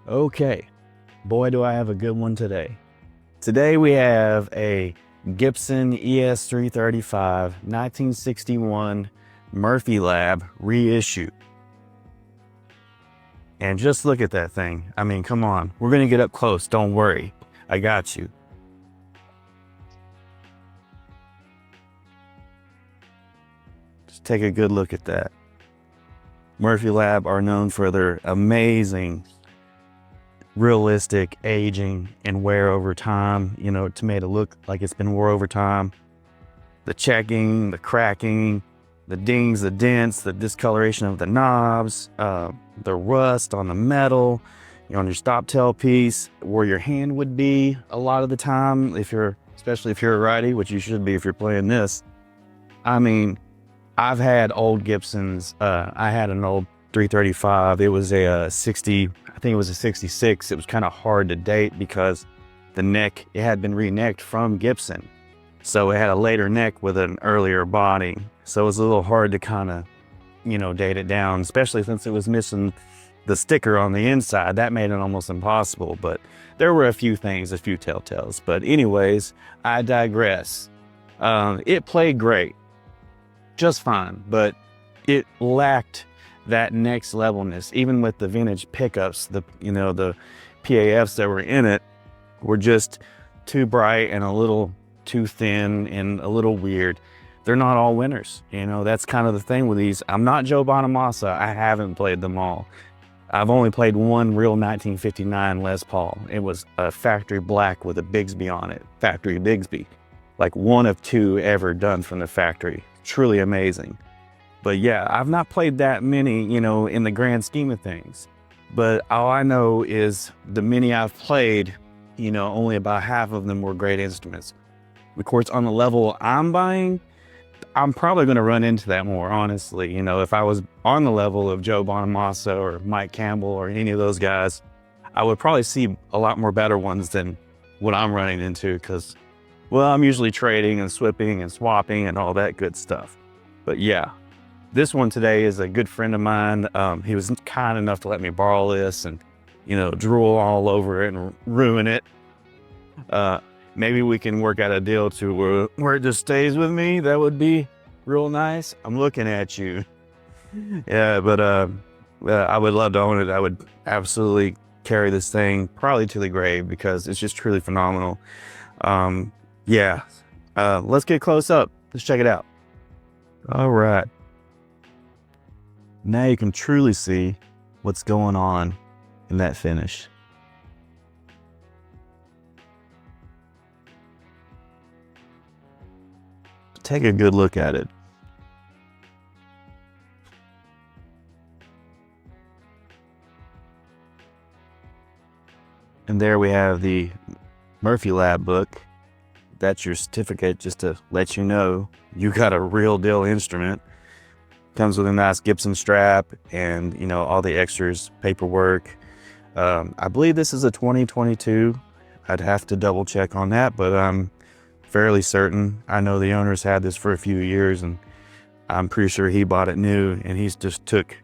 Okay, boy, do I have a good one today. Today we have a Gibson es-335 1961 Murphy Lab reissue. And just look at that thing. I mean, come on. We're going to get up close. Don't worry. I got you. Just take a good look at that. Murphy Lab are known for their amazing realistic aging and wear over time, you know, to make it look like it's been wore over time. The checking, the cracking, the dings, the dents, the discoloration of the knobs, the rust on the metal, you know, on your stop tail piece, where your hand would be a lot of the time, especially if you're a righty, which you should be if you're playing this. I mean, I've had old Gibsons. I had an old 335. It was a 60, I think it was a 66. It was kind of hard to date because the neck, it had been re-necked from Gibson. So it had a later neck with an earlier body. So it was a little hard to kind of, you know, date it down, especially since it was missing the sticker on the inside. That made it almost impossible, but there were a few things, a few telltales. But anyways, I digress. It played great, just fine, but it lacked that next levelness. Even with the vintage pickups, the PAFs that were in it were just too bright and a little too thin and a little weird. They're not all winners. You know, that's kind of the thing with these. I'm not Joe Bonamassa. I haven't played them all. I've only played one real 1959 Les Paul. It was a factory black with a Bigsby on it, factory Bigsby. Like one of two ever done from the factory. Truly amazing. But yeah, I've not played that many, you know, in the grand scheme of things. But all I know is the many I've played, you know, only about half of them were great instruments. Of course, on the level I'm buying, I'm probably going to run into that more, honestly. You know, if I was on the level of Joe Bonamassa or Mike Campbell or any of those guys, I would probably see a lot more better ones than what I'm running into because, well, I'm usually trading and swapping and all that good stuff. But yeah. This one today is a good friend of mine. He was kind enough to let me borrow this and, you know, drool all over it and ruin it. Maybe we can work out a deal to where it just stays with me. That would be real nice. I'm looking at you. Yeah, but I would love to own it. I would absolutely carry this thing probably to the grave because it's just truly phenomenal. Yeah, let's get close up. Let's check it out. All right. Now you can truly see what's going on in that finish. Take a good look at it. And there we have the Murphy Lab book. That's your certificate just to let you know you got a real deal instrument. Comes with a nice Gibson strap and, you know, all the extras, paperwork. I believe this is a 2022. I'd have to double check on that, but I'm fairly certain. I know the owner's had this for a few years and I'm pretty sure he bought it new and he's just took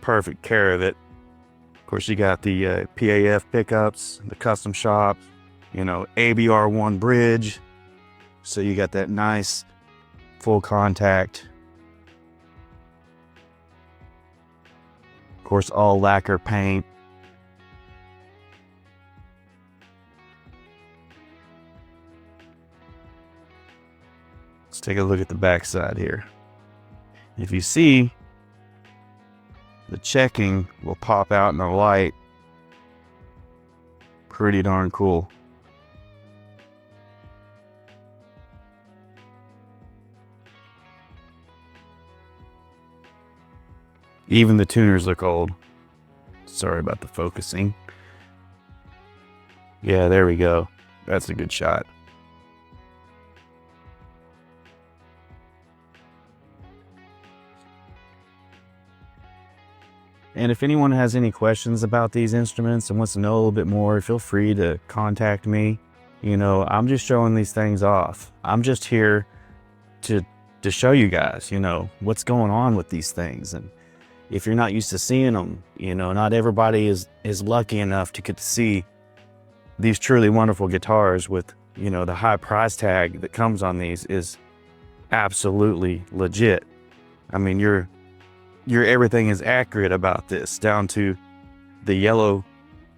perfect care of it. Of course, you got the PAF pickups, the custom shop, you know, ABR1 bridge. So you got that nice full contact. Of course, all lacquer paint. Let's take a look at the back side here. If you see, the checking will pop out in the light. Pretty darn cool. Even the tuners look old. Sorry about the focusing. Yeah, there we go. That's a good shot. And if anyone has any questions about these instruments and wants to know a little bit more, feel free to contact me. You know, I'm just showing these things off. I'm just here to show you guys, you know, what's going on with these things. And if you're not used to seeing them, you know, not everybody is lucky enough to get to see these truly wonderful guitars with, you know, the high price tag that comes on these is absolutely legit. I mean, your everything is accurate about this, down to the yellow,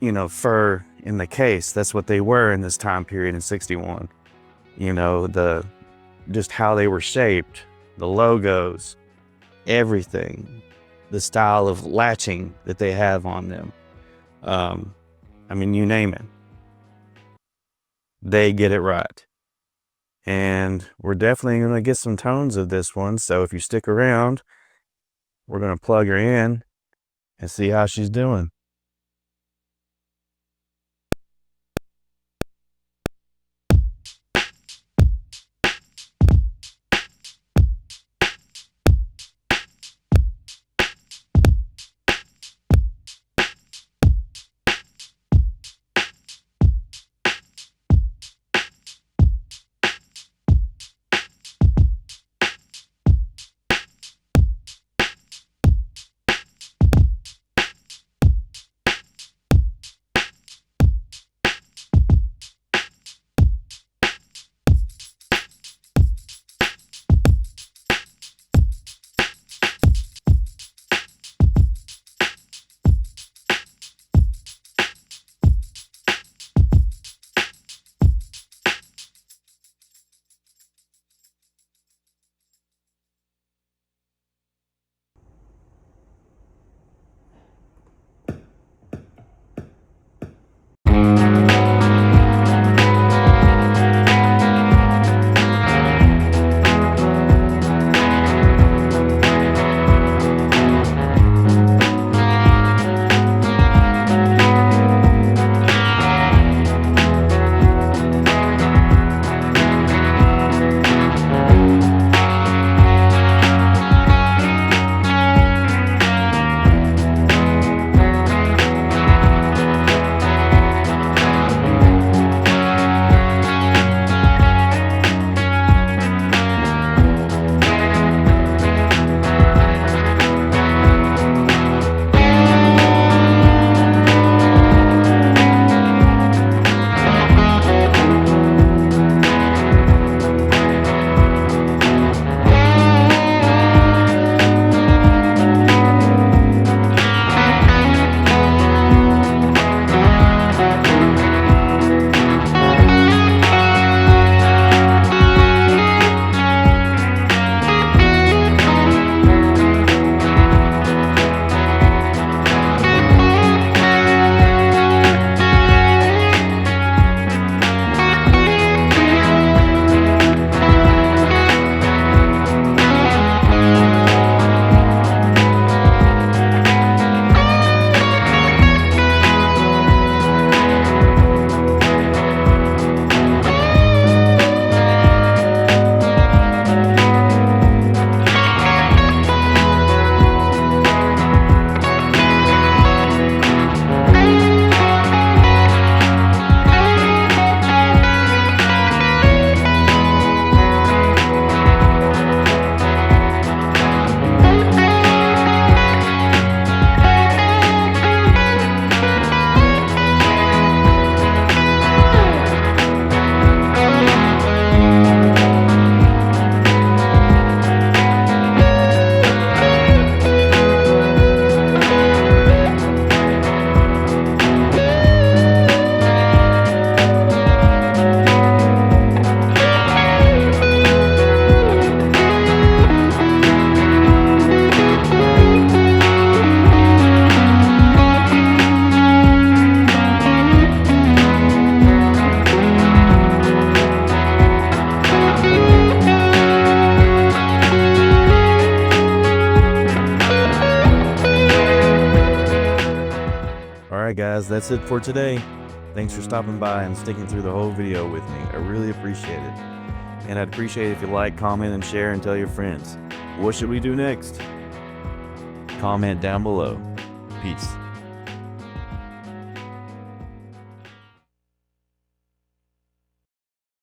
you know, fur in the case. That's what they were in this time period in '61. You know, just how they were shaped, the logos, everything, the style of latching that they have on them. I mean, you name it, they get it right. And we're definitely going to get some tones of this one. So if you stick around, we're going to plug her in and see how she's doing. Alright guys, that's it for today. Thanks for stopping by and sticking through the whole video with me. I really appreciate it. And I'd appreciate it if you like, comment, and share, and tell your friends. What should we do next? Comment down below. Peace.